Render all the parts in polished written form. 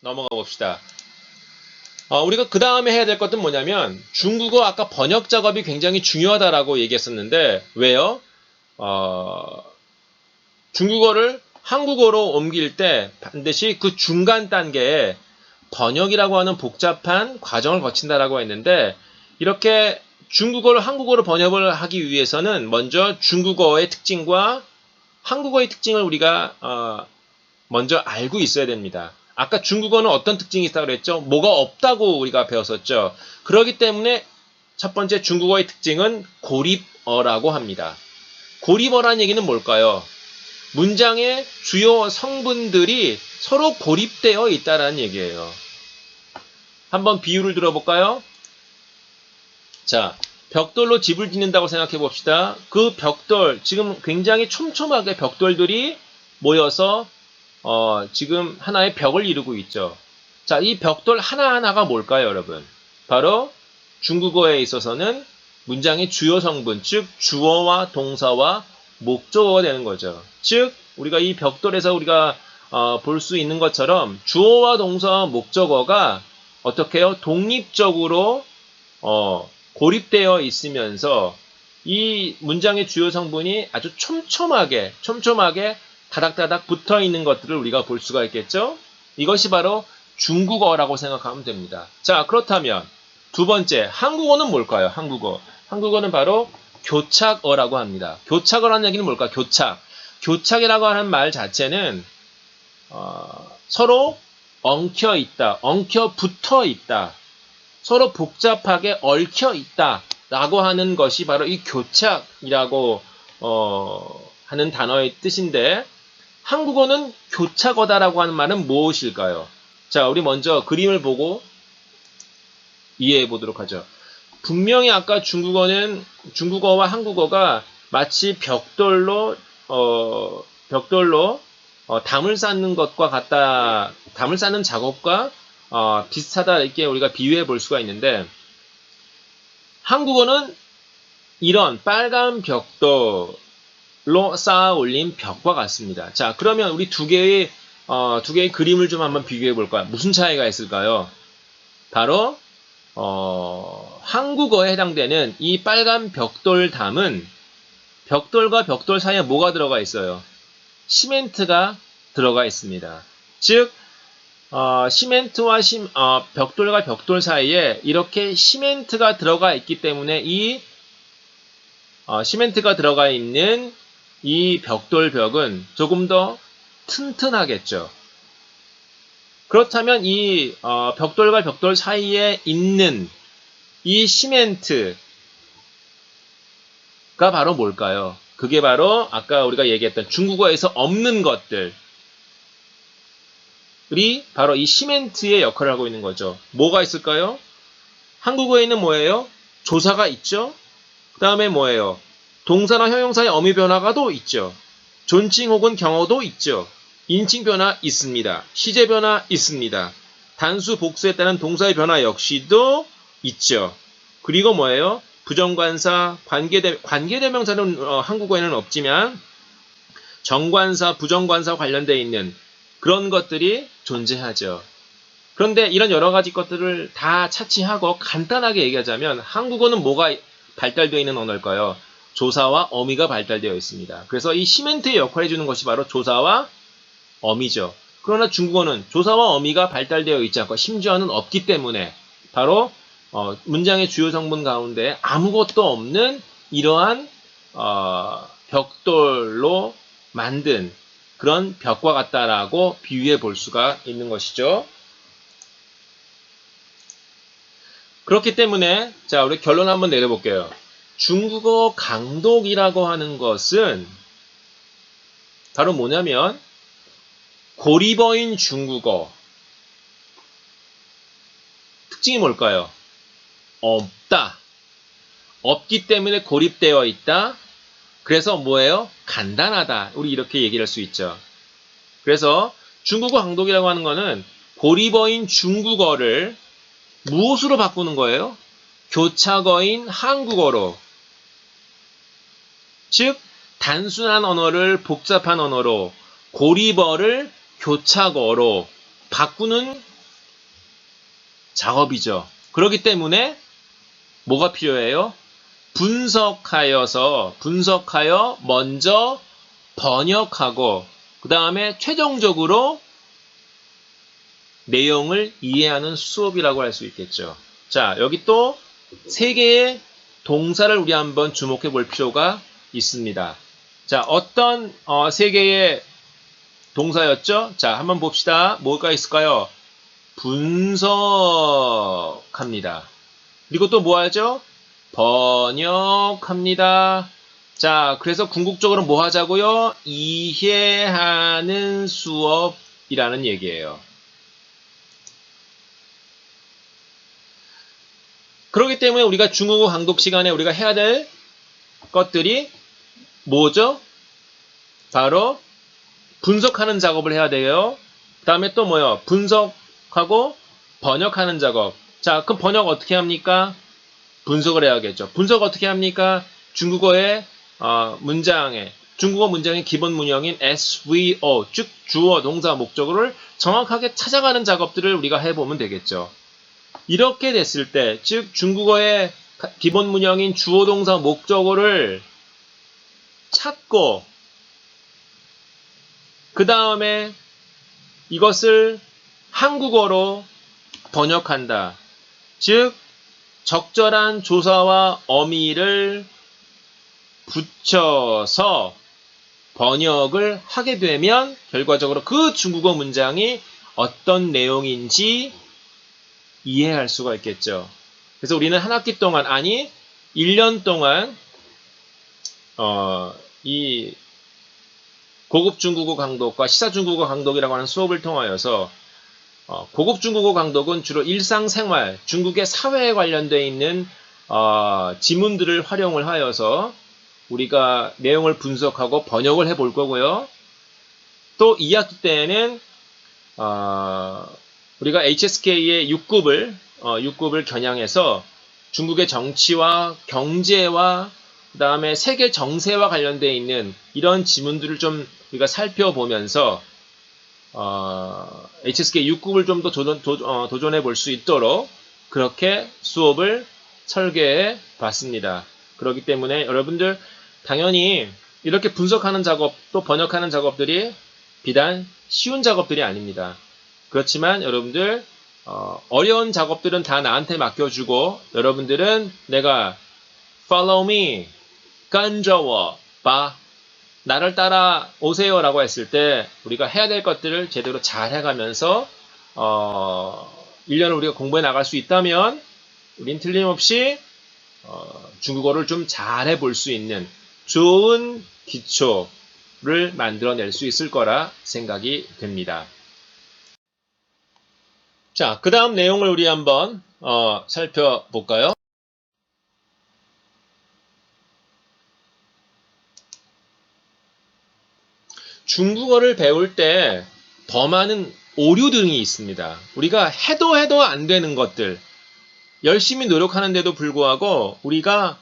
넘어가 봅시다. 우리가 그 다음에 해야 될 것은 뭐냐면 중국어 아까 번역 작업이 굉장히 중요하다라고 얘기했었는데 왜요? 중국어를 한국어로 옮길 때 반드시 그 중간 단계에 번역이라고 하는 복잡한 과정을 거친다라고 했는데 이렇게 중국어를 한국어로 번역을 하기 위해서는 먼저 중국어의 특징과 한국어의 특징을 우리가 먼저 알고 있어야 됩니다. 아까 중국어는 어떤 특징이 있다고 그랬죠? 뭐가 없다고 우리가 배웠었죠. 그렇기 때문에 첫 번째 중국어의 특징은 고립어라고 합니다. 고립어란 얘기는 뭘까요? 문장의 주요 성분들이 서로 고립되어 있다는 얘기예요. 한번 비유를 들어볼까요? 자, 벽돌로 집을 짓는다고 생각해 봅시다. 그 벽돌, 지금 굉장히 촘촘하게 벽돌들이 모여서 지금 하나의 벽을 이루고 있죠. 자, 이 벽돌 하나하나가 뭘까요, 여러분? 바로 중국어에 있어서는 문장의 주요 성분, 즉 주어와 동사와 목적어가 되는 거죠. 즉 우리가 이 벽돌에서 우리가 볼 수 있는 것처럼 주어와 동사와 목적어가 어떻게 해요? 독립적으로 고립되어 있으면서 이 문장의 주요 성분이 아주 촘촘하게 다닥다닥 붙어 있는 것들을 우리가 볼 수가 있겠죠? 이것이 바로 중국어라고 생각하면 됩니다. 자, 그렇다면 두 번째, 한국어는 뭘까요? 한국어는 바로 교착어라고 합니다. 교착어라는 얘기는 뭘까요? 교착이라고 하는 말 자체는 서로 엉켜 있다, 엉켜 붙어 있다, 서로 복잡하게 얽혀 있다 라고 하는 것이 바로 이 교착이라고 하는 단어의 뜻인데 한국어는 교착어다라고 하는 말은 무엇일까요? 자, 우리 먼저 그림을 보고 이해해 보도록 하죠. 분명히 아까 중국어와 한국어가 마치 벽돌로 담을 쌓는 것과 같다, 담을 쌓는 작업과 비슷하다 이렇게 우리가 비유해 볼 수가 있는데 한국어는 이런 빨간 벽돌로 쌓아 올린 벽과 같습니다. 자, 그러면 우리 두 개의 그림을 좀 한번 비교해 볼까요? 무슨 차이가 있을까요? 바로 한국어에 해당되는 이 빨간 벽돌담은 벽돌과 벽돌 사이에 뭐가 들어가 있어요? 시멘트가 들어가 있습니다. 즉 시멘트와 벽돌과 벽돌 사이에 이렇게 시멘트가 들어가 있기 때문에 이 시멘트가 들어가 있는 이 벽돌벽은 조금 더 튼튼하겠죠. 그렇다면 이 벽돌과 벽돌 사이에 있는 이 시멘트가 바로 뭘까요? 그게 바로 아까 우리가 얘기했던 중국어에서 없는 것들이 바로 이 시멘트의 역할을 하고 있는 거죠. 뭐가 있을까요? 한국어에는 뭐예요? 조사가 있죠. 그 다음에 뭐예요? 동사나 형용사의 어미 변화가 또 있죠. 존칭 혹은 경어도 있죠. 인칭 변화 있습니다. 시제 변화 있습니다. 단수 복수에 따른 동사의 변화 역시도 있죠. 그리고 뭐예요? 부정관사, 관계대명사는 한국어에는 없지만 정관사, 부정관사 관련되어 있는 그런 것들이 존재하죠. 그런데 이런 여러 가지 것들을 다 차치하고 간단하게 얘기하자면 한국어는 뭐가 발달되어 있는 언어일까요? 조사와 어미가 발달되어 있습니다. 그래서 이 시멘트의 역할을 해주는 것이 바로 조사와 어미죠. 그러나 중국어는 조사와 어미가 발달되어 있지 않고 심지어는 없기 때문에 바로 문장의 주요 성분 가운데 아무것도 없는 이러한 벽돌로 만든 그런 벽과 같다라고 비유해 볼 수가 있는 것이죠. 그렇기 때문에 자, 우리 결론 한번 내려볼게요. 중국어 강독이라고 하는 것은 바로 뭐냐면 고립어인 중국어. 특징이 뭘까요? 없다. 없기 때문에 고립되어 있다. 그래서 뭐예요? 간단하다. 우리 이렇게 얘기를 할 수 있죠. 그래서 중국어 강독이라고 하는 거는 고립어인 중국어를 무엇으로 바꾸는 거예요? 교착어인 한국어로. 즉 단순한 언어를 복잡한 언어로, 고립어를 교착어로 바꾸는 작업이죠. 그렇기 때문에 뭐가 필요해요? 분석하여 먼저 번역하고 그 다음에 최종적으로 내용을 이해하는 수업이라고 할 수 있겠죠. 자, 여기 또 세 개의 동사를 우리 한번 주목해 볼 필요가 있습니다. 자, 어떤 세 개의 동사였죠? 자, 한번 봅시다. 뭐가 있을까요? 분석합니다. 그리고 또 뭐 하죠? 번역합니다. 자, 그래서 궁극적으로 뭐 하자고요? 이해하는 수업이라는 얘기예요. 그렇기 때문에 우리가 중국어 강독 시간에 우리가 해야 될 것들이 뭐죠? 바로 분석하는 작업을 해야 돼요. 그 다음에 또 뭐요? 분석하고 번역하는 작업. 자, 그럼 번역 어떻게 합니까? 분석을 해야겠죠. 분석 어떻게 합니까? 중국어 문장의 기본 문형인 SVO, 즉 주어, 동사, 목적어를 정확하게 찾아가는 작업들을 우리가 해보면 되겠죠. 이렇게 됐을 때, 즉 중국어의 기본 문형인 주어, 동사, 목적어를 찾고 그 다음에 이것을 한국어로 번역한다. 즉 적절한 조사와 어미를 붙여서 번역을 하게 되면 결과적으로 그 중국어 문장이 어떤 내용인지 이해할 수가 있겠죠. 그래서 우리는 한 학기 동안, 아니 1년 동안 이 고급 중국어 강독과 시사 중국어 강독이라고 하는 수업을 통하여서 고급 중국어 강독은 주로 일상생활, 중국의 사회에 관련되어 있는 지문들을 활용을 하여서 우리가 내용을 분석하고 번역을 해볼 거고요. 또 2학기 때에는 우리가 HSK의 6급을 겨냥해서 중국의 정치와 경제와 그 다음에 세계 정세와 관련되어 있는 이런 지문들을 좀 우리가 살펴보면서 HSK 6급을 좀 더 도전해 볼 수 있도록 그렇게 수업을 설계해 봤습니다. 그렇기 때문에 여러분들 당연히 이렇게 분석하는 작업 또 번역하는 작업들이 비단 쉬운 작업들이 아닙니다. 그렇지만 여러분들 어려운 작업들은 다 나한테 맡겨주고 여러분들은 내가 follow me, 跟着我吧, 나를 따라 오세요 라고 했을 때 우리가 해야 될 것들을 제대로 잘 해가면서 1년을 우리가 공부해 나갈 수 있다면 우린 틀림없이 중국어를 좀 잘 해볼 수 있는 좋은 기초를 만들어낼 수 있을 거라 생각이 됩니다. 자, 그 다음 내용을 우리 한번 살펴볼까요? 중국어를 배울 때 더 많은 오류 등이 있습니다. 우리가 해도 안 되는 것들, 열심히 노력하는데도 불구하고 우리가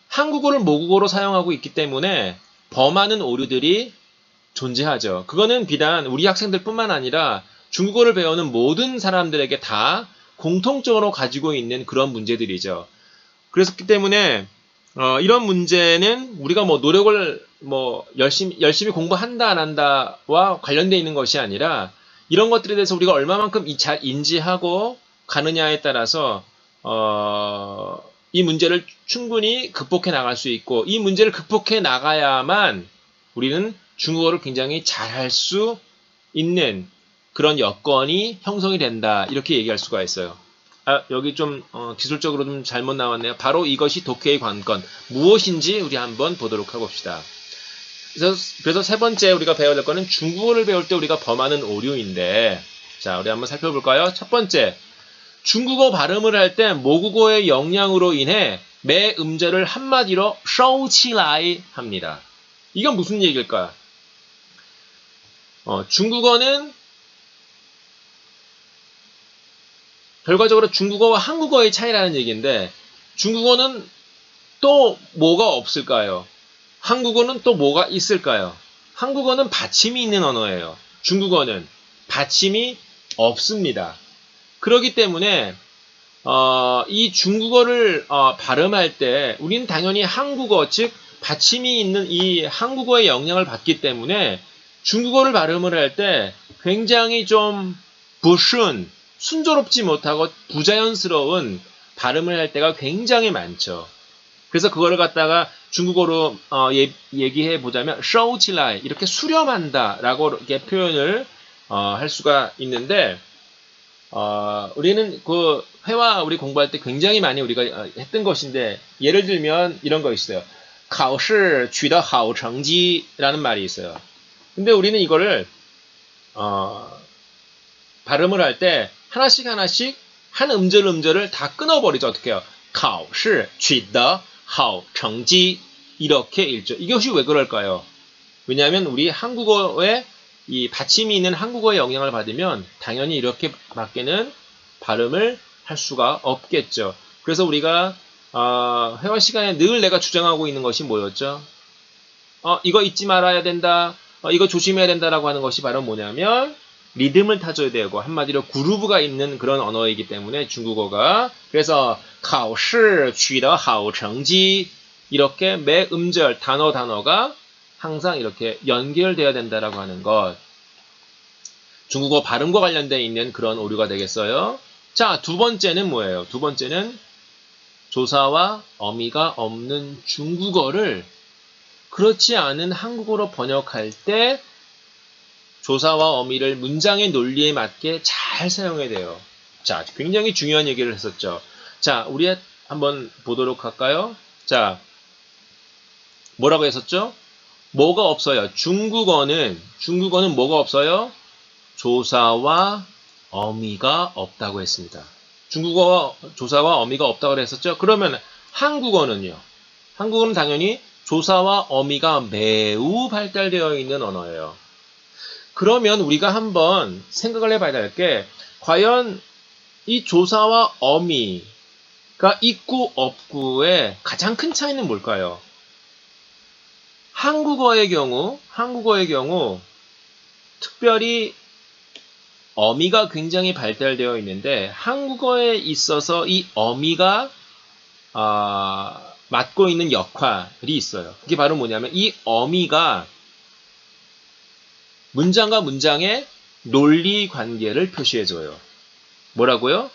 한국어를 모국어로 사용하고 있기 때문에 더 많은 오류들이 존재하죠. 그거는 비단 우리 학생들뿐만 아니라 중국어를 배우는 모든 사람들에게 다 공통적으로 가지고 있는 그런 문제들이죠. 그렇기 때문에 이런 문제는 우리가 뭐 노력을 열심히 공부한다 안 한다와 관련되어 있는 것이 아니라 이런 것들에 대해서 우리가 얼마만큼 잘 인지하고 가느냐에 따라서 이 문제를 충분히 극복해 나갈 수 있고 이 문제를 극복해 나가야만 우리는 중국어를 굉장히 잘할 수 있는 그런 여건이 형성이 된다. 이렇게 얘기할 수가 있어요. 여기 좀 기술적으로 좀 잘못 나왔네요. 바로 이것이 독해의 관건. 무엇인지 우리 한번 보도록 해봅시다. 그래서 세 번째 우리가 배워야 될 거는 중국어를 배울 때 우리가 범하는 오류인데 자, 우리 한번 살펴볼까요? 첫 번째, 중국어 발음을 할 때 모국어의 영향으로 인해 매 음절을 한마디로 收起来 합니다. 이건 무슨 얘기일까요? 중국어는 결과적으로 중국어와 한국어의 차이라는 얘기인데 중국어는 또 뭐가 없을까요? 한국어는 또 뭐가 있을까요? 한국어는 받침이 있는 언어예요. 중국어는 받침이 없습니다. 그렇기 때문에 이 중국어를 발음할 때 우리는 당연히 한국어, 즉 받침이 있는 이 한국어의 영향을 받기 때문에 중국어를 발음을 할 때 굉장히 좀 부순, 순조롭지 못하고 부자연스러운 발음을 할 때가 굉장히 많죠. 그래서 그거를 갖다가 중국어로 얘기해 보자면 收起来 이렇게 수렴한다라고 이렇게 표현을 할 수가 있는데 우리는 그 회화 우리 공부할 때 굉장히 많이 우리가 했던 것인데 예를 들면 이런 거 있어요. 考试取得好成绩라는 말이 있어요. 근데 우리는 이거를 발음을 할 때 하나씩 한 음절을 다 끊어버리죠. 어떻게 해요? 考试取得好成绩 이렇게 읽죠. 이것이 왜 그럴까요? 왜냐하면 우리 한국어에 이 받침이 있는 한국어의 영향을 받으면 당연히 이렇게 밖에는 발음을 할 수가 없겠죠. 그래서 우리가 회화 시간에 늘 내가 주장하고 있는 것이 뭐였죠? 이거 잊지 말아야 된다. 이거 조심해야 된다라고 하는 것이 바로 뭐냐면 리듬을 타줘야 되고 한마디로 그루브가 있는 그런 언어이기 때문에 중국어가 그래서 考试取得好成绩 이렇게 매 음절 단어가 항상 이렇게 연결되어야 된다라고 하는 것. 중국어 발음과 관련되어 있는 그런 오류가 되겠어요. 자, 두 번째는 뭐예요? 두 번째는 조사와 어미가 없는 중국어를 그렇지 않은 한국어로 번역할 때 조사와 어미를 문장의 논리에 맞게 잘 사용해야 돼요. 자, 굉장히 중요한 얘기를 했었죠. 자, 우리 한번 보도록 할까요? 자, 뭐라고 했었죠? 뭐가 없어요? 중국어는 뭐가 없어요? 조사와 어미가 없다고 했습니다. 중국어 조사와 어미가 없다고 했었죠? 그러면 한국어는요? 한국어는 당연히 조사와 어미가 매우 발달되어 있는 언어예요. 그러면 우리가 한번 생각을 해봐야 될 게 과연 이 조사와 어미가 있고 없고의 가장 큰 차이는 뭘까요? 한국어의 경우 특별히 어미가 굉장히 발달되어 있는데 한국어에 있어서 이 어미가 맡고 있는 역할이 있어요. 그게 바로 뭐냐면 이 어미가 문장과 문장의 논리 관계를 표시해줘요. 뭐라고요?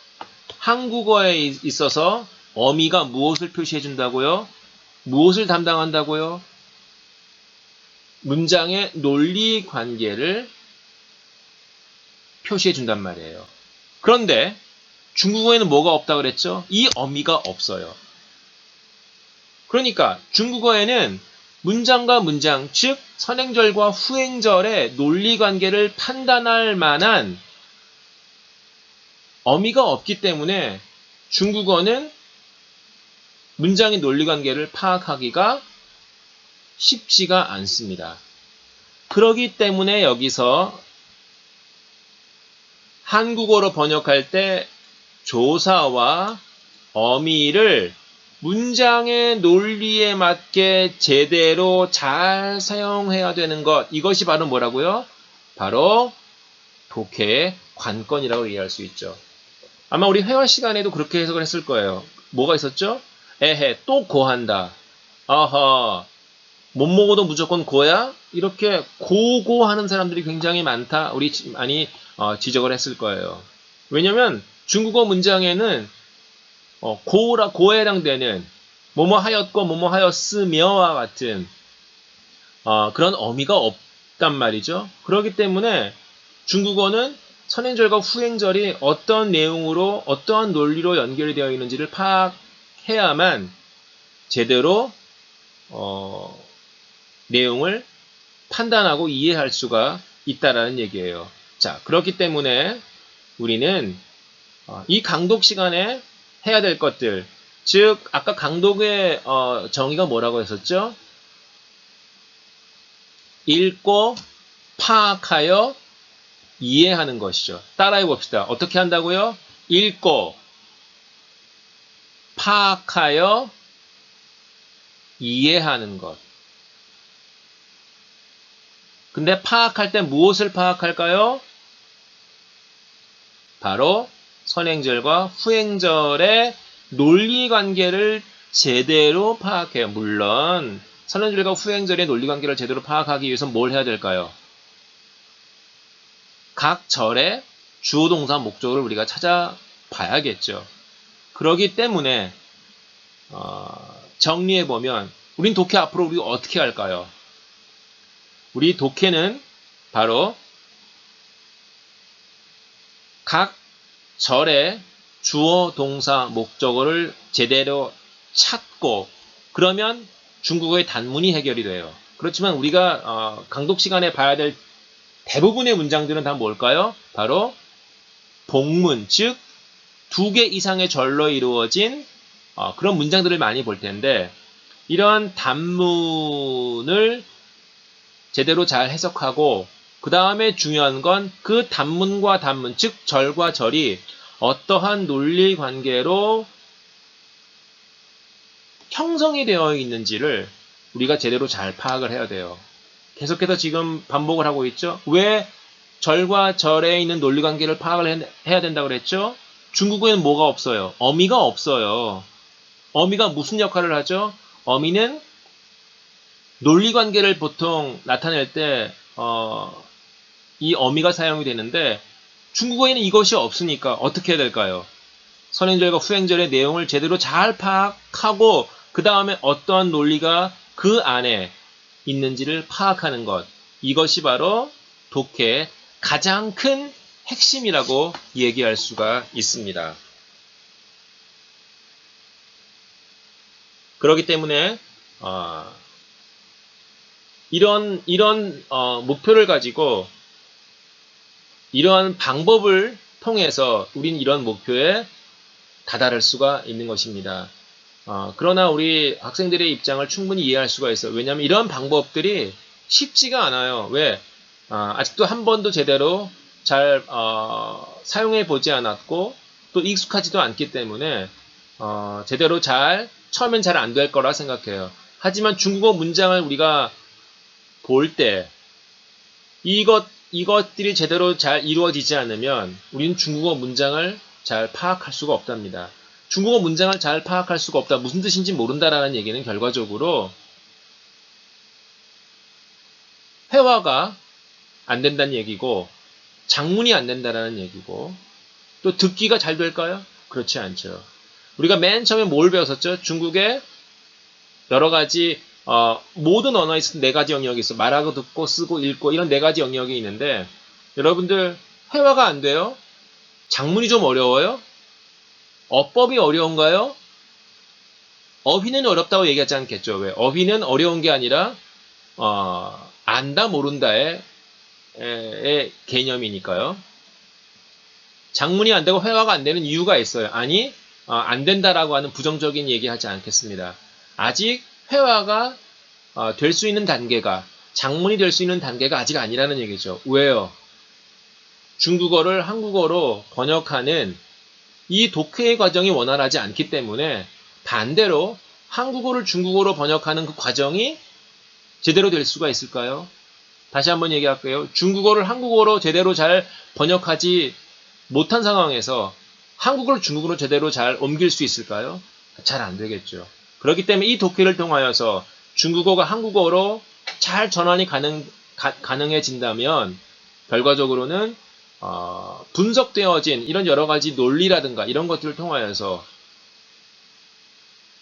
한국어에 있어서 어미가 무엇을 표시해준다고요? 무엇을 담당한다고요? 문장의 논리 관계를 표시해준단 말이에요. 그런데 중국어에는 뭐가 없다고 그랬죠? 이 어미가 없어요. 그러니까 중국어에는 문장과 문장, 즉 선행절과 후행절의 논리관계를 판단할 만한 어미가 없기 때문에 중국어는 문장의 논리관계를 파악하기가 쉽지가 않습니다. 그렇기 때문에 여기서 한국어로 번역할 때 조사와 어미를 문장의 논리에 맞게 제대로 잘 사용해야 되는 것. 이것이 바로 뭐라고요? 바로 독해의 관건이라고 이해할 수 있죠. 아마 우리 회화 시간에도 그렇게 해석을 했을 거예요. 뭐가 있었죠? 에헤, 또 고한다. 아하, 못 먹어도 무조건 고야? 이렇게 고고하는 사람들이 굉장히 많다. 우리 많이 지적을 했을 거예요. 왜냐면 중국어 문장에는 고에 해당되는 뭐뭐 하였고 뭐뭐 하였으며와 같은 그런 어미가 없단 말이죠. 그렇기 때문에 중국어는 선행절과 후행절이 어떤 내용으로 어떠한 논리로 연결이 되어 있는지를 파악해야만 제대로 내용을 판단하고 이해할 수가 있다라는 얘기예요. 자, 그렇기 때문에 우리는 이 강독 시간에 해야 될 것들, 즉 아까 강독의 정의가 뭐라고 했었죠? 읽고 파악하여 이해하는 것이죠. 따라해 봅시다. 어떻게 한다고요? 읽고 파악하여 이해하는 것. 근데 파악할 때 무엇을 파악할까요? 바로 선행절과 후행절의 논리관계를 제대로 파악해요. 물론 선행절과 후행절의 논리관계를 제대로 파악하기 위해서 뭘 해야 될까요? 각 절의 주어, 동사, 목적을 우리가 찾아봐야겠죠. 그러기 때문에 정리해보면 우린 독해 앞으로 우리가 어떻게 할까요? 우리 독해는 바로 각 절의 주어, 동사, 목적어를 제대로 찾고 그러면 중국어의 단문이 해결이 돼요. 그렇지만 우리가 강독 시간에 봐야 될 대부분의 문장들은 다 뭘까요? 바로 복문, 즉 두 개 이상의 절로 이루어진 그런 문장들을 많이 볼 텐데 이러한 단문을 제대로 잘 해석하고 그 다음에 중요한 건 그 단문과 단문, 즉 절과 절이 어떠한 논리 관계로 형성이 되어 있는지를 우리가 제대로 잘 파악을 해야 돼요. 계속해서 지금 반복을 하고 있죠. 왜 절과 절에 있는 논리 관계를 파악을 해야 된다고 그랬죠? 중국어에는 뭐가 없어요? 어미가 없어요. 어미가 무슨 역할을 하죠? 어미는 논리 관계를 보통 나타낼 때 이 어미가 사용이 되는데 중국어에는 이것이 없으니까 어떻게 해야 될까요? 선행절과 후행절의 내용을 제대로 잘 파악하고 그 다음에 어떠한 논리가 그 안에 있는지를 파악하는 것. 이것이 바로 독해의 가장 큰 핵심이라고 얘기할 수가 있습니다. 그렇기 때문에 이런 목표를 가지고 이러한 방법을 통해서 우린 이런 목표에 다다를 수가 있는 것입니다. 그러나 우리 학생들의 입장을 충분히 이해할 수가 있어요. 왜냐하면 이런 방법들이 쉽지가 않아요. 왜? 아직도 한 번도 제대로 잘 사용해 보지 않았고 또 익숙하지도 않기 때문에 제대로 처음엔 잘 안 될 거라 생각해요. 하지만 중국어 문장을 우리가 볼 때 이것들이 제대로 잘 이루어지지 않으면 우리는 중국어 문장을 잘 파악할 수가 없답니다. 중국어 문장을 잘 파악할 수가 없다. 무슨 뜻인지 모른다라는 얘기는 결과적으로 회화가 안 된다는 얘기고 장문이 안 된다라는 얘기고 또 듣기가 잘 될까요? 그렇지 않죠. 우리가 맨 처음에 뭘 배웠었죠? 중국의 여러 가지 모든 언어에 있어서 네 가지 영역이 있어. 말하고 듣고 쓰고 읽고 이런 네 가지 영역이 있는데 여러분들 회화가 안 돼요? 장문이 좀 어려워요? 어법이 어려운가요? 어휘는 어렵다고 얘기하지 않겠죠. 왜? 어휘는 어려운 게 아니라 안다 모른다의 개념이니까요. 장문이 안 되고 회화가 안 되는 이유가 있어요. 아니 안 된다라고 하는 부정적인 얘기하지 않겠습니다. 아직 회화가 될 수 있는 단계가 장문이 될 수 있는 단계가 아직 아니라는 얘기죠. 왜요? 중국어를 한국어로 번역하는 이 독해의 과정이 원활하지 않기 때문에 반대로 한국어를 중국어로 번역하는 그 과정이 제대로 될 수가 있을까요? 다시 한번 얘기할게요. 중국어를 한국어로 제대로 잘 번역하지 못한 상황에서 한국어를 중국어로 제대로 잘 옮길 수 있을까요? 잘 안 되겠죠. 그렇기 때문에 이 독해를 통하여서 중국어가 한국어로 잘 전환이 가능해진다면 결과적으로는 분석되어진 이런 여러 가지 논리라든가 이런 것들을 통하여서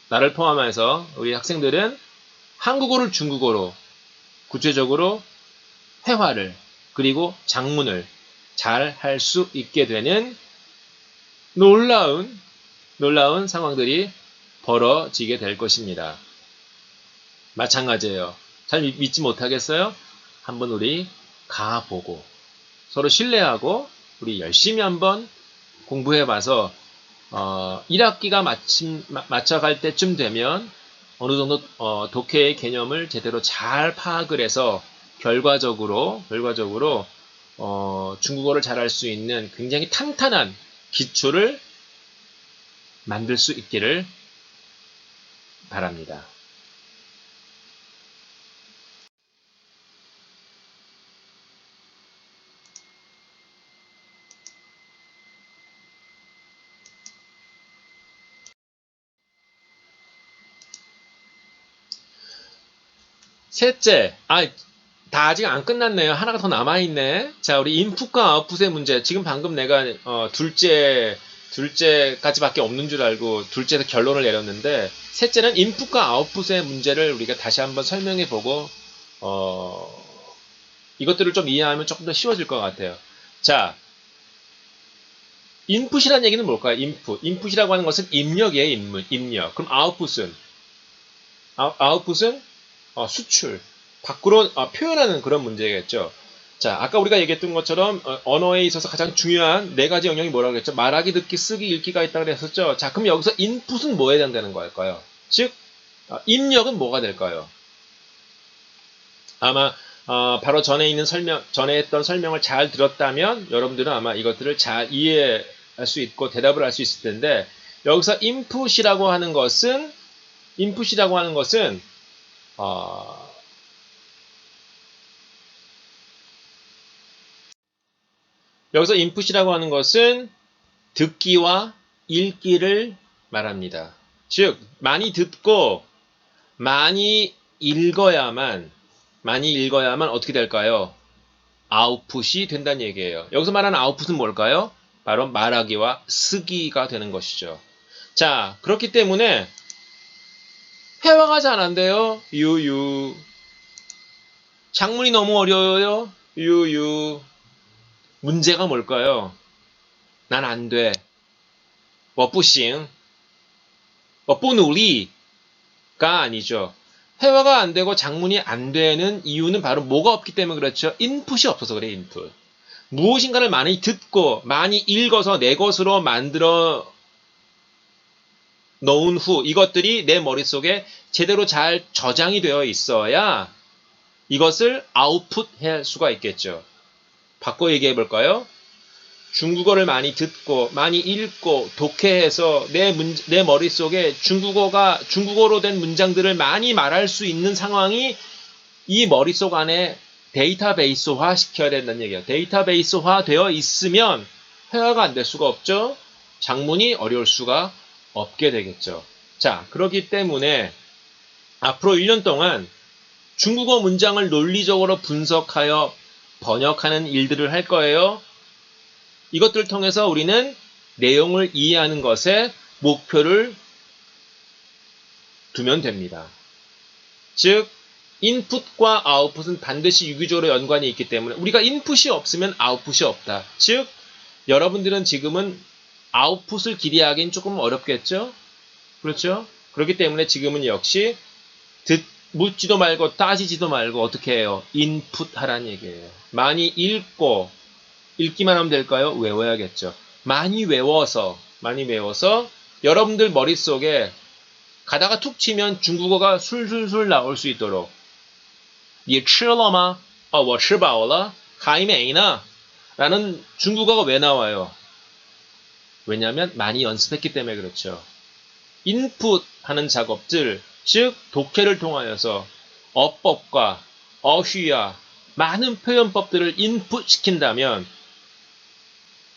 나를 포함해서 우리 학생들은 한국어를 중국어로 구체적으로 회화를 그리고 장문을 잘 할 수 있게 되는 놀라운 상황들이 벌어지게 될 것입니다. 마찬가지예요. 잘 믿지 못하겠어요? 한번 우리 가보고 서로 신뢰하고 우리 열심히 한번 공부해봐서 1학기가 맞춰갈 때쯤 되면 어느 정도 독해의 개념을 제대로 잘 파악을 해서 결과적으로 중국어를 잘할 수 있는 굉장히 탄탄한 기초를 만들 수 있기를 바랍니다. 셋째, 다 아직 안 끝났네요. 하나가 더 남아있네. 자, 우리 인풋과 아웃풋의 문제. 지금 방금 내가, 둘째까지밖에 없는 줄 알고, 둘째에서 결론을 내렸는데, 셋째는 인풋과 아웃풋의 문제를 우리가 다시 한번 설명해 보고, 이것들을 좀 이해하면 조금 더 쉬워질 것 같아요. 자, 인풋이라는 얘기는 뭘까요? 인풋. 인풋이라고 하는 것은 입력이에요, 입력. 그럼 아웃풋은? 아웃풋은? 수출. 밖으로 표현하는 그런 문제겠죠. 자, 아까 우리가 얘기했던 것처럼 언어에 있어서 가장 중요한 네 가지 영역이 뭐라고 그랬죠? 말하기, 듣기, 쓰기, 읽기가 있다고 그랬었죠. 자, 그럼 여기서 인풋은 뭐 해야 된다는 걸까요? 즉, 입력은 뭐가 될까요? 아마 바로 전에 했던 설명을 잘 들었다면 여러분들은 아마 이것들을 잘 이해할 수 있고 대답을 할 수 있을 텐데, 여기서 인풋이라고 하는 것은 여기서 인풋이라고 하는 것은 듣기와 읽기를 말합니다. 즉, 많이 듣고 많이 읽어야만 어떻게 될까요? 아웃풋이 된다는 얘기예요. 여기서 말하는 아웃풋은 뭘까요? 바로 말하기와 쓰기가 되는 것이죠. 자, 그렇기 때문에 회화가 잘 안 돼요. 유유. 작문이 너무 어려워요. 유유. 문제가 뭘까요? 난 안 돼. 我不行. 我不努力가 아니죠. 회화가 안 되고 작문이 안 되는 이유는 바로 뭐가 없기 때문에 그렇죠. 인풋이 없어서 그래, 인풋. 무엇인가를 많이 듣고 많이 읽어서 내 것으로 만들어 놓은 후 이것들이 내 머릿속에 제대로 잘 저장이 되어 있어야 이것을 아웃풋할 수가 있겠죠. 바꿔 얘기해 볼까요? 중국어를 많이 듣고 많이 읽고 독해해서 내 머릿속에 중국어로 된 문장들을 많이 말할 수 있는 상황이 이 머릿속 안에 데이터베이스화 시켜야 된다는 얘기예요. 데이터베이스화 되어 있으면 회화가 안 될 수가 없죠. 작문이 어려울 수가 없게 되겠죠. 자, 그렇기 때문에 앞으로 1년 동안 중국어 문장을 논리적으로 분석하여 번역하는 일들을 할 거예요. 이것들을 통해서 우리는 내용을 이해하는 것에 목표를 두면 됩니다. 즉, 인풋과 아웃풋은 반드시 유기적으로 연관이 있기 때문에 우리가 인풋이 없으면 아웃풋이 없다. 즉, 여러분들은 지금은 아웃풋을 기대하기는 조금 어렵겠죠? 그렇죠? 그렇기 때문에 지금은 역시 묻지도 말고 따지지도 말고 어떻게 해요? 인풋 하라는 얘기예요. 많이 읽기만 하면 될까요? 외워야겠죠. 많이 외워서 여러분들 머릿속에 가다가 툭 치면 중국어가 술술술 나올 수 있도록 你吃了吗? 我吃饱了. 还没呢? 라는 중국어가 왜 나와요? 왜냐하면 많이 연습했기 때문에 그렇죠. 인풋 하는 작업들, 즉 독해를 통하여서 어법과 어휘와 많은 표현법들을 인풋 시킨다면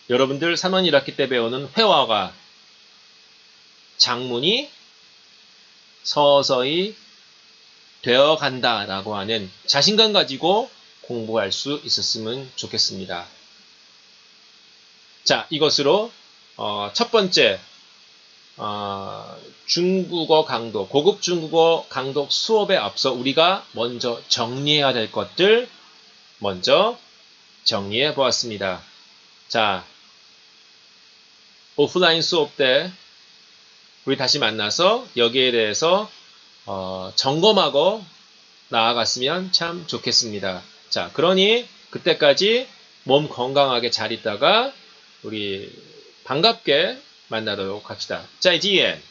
여러분들 3월 1학기 때 배우는 회화가 작문이 서서히 되어간다라고 하는 자신감 가지고 공부할 수 있었으면 좋겠습니다. 자, 이것으로 첫 번째 중국어 강도, 고급 중국어 강독 수업에 앞서 우리가 먼저 정리해야 될 것들 먼저 정리해 보았습니다. 자, 오프라인 수업 때 우리 다시 만나서 여기에 대해서 점검하고 나아갔으면 참 좋겠습니다. 자, 그러니 그때까지 몸 건강하게 잘 있다가 우리 반갑게 만나도록 합시다. 再见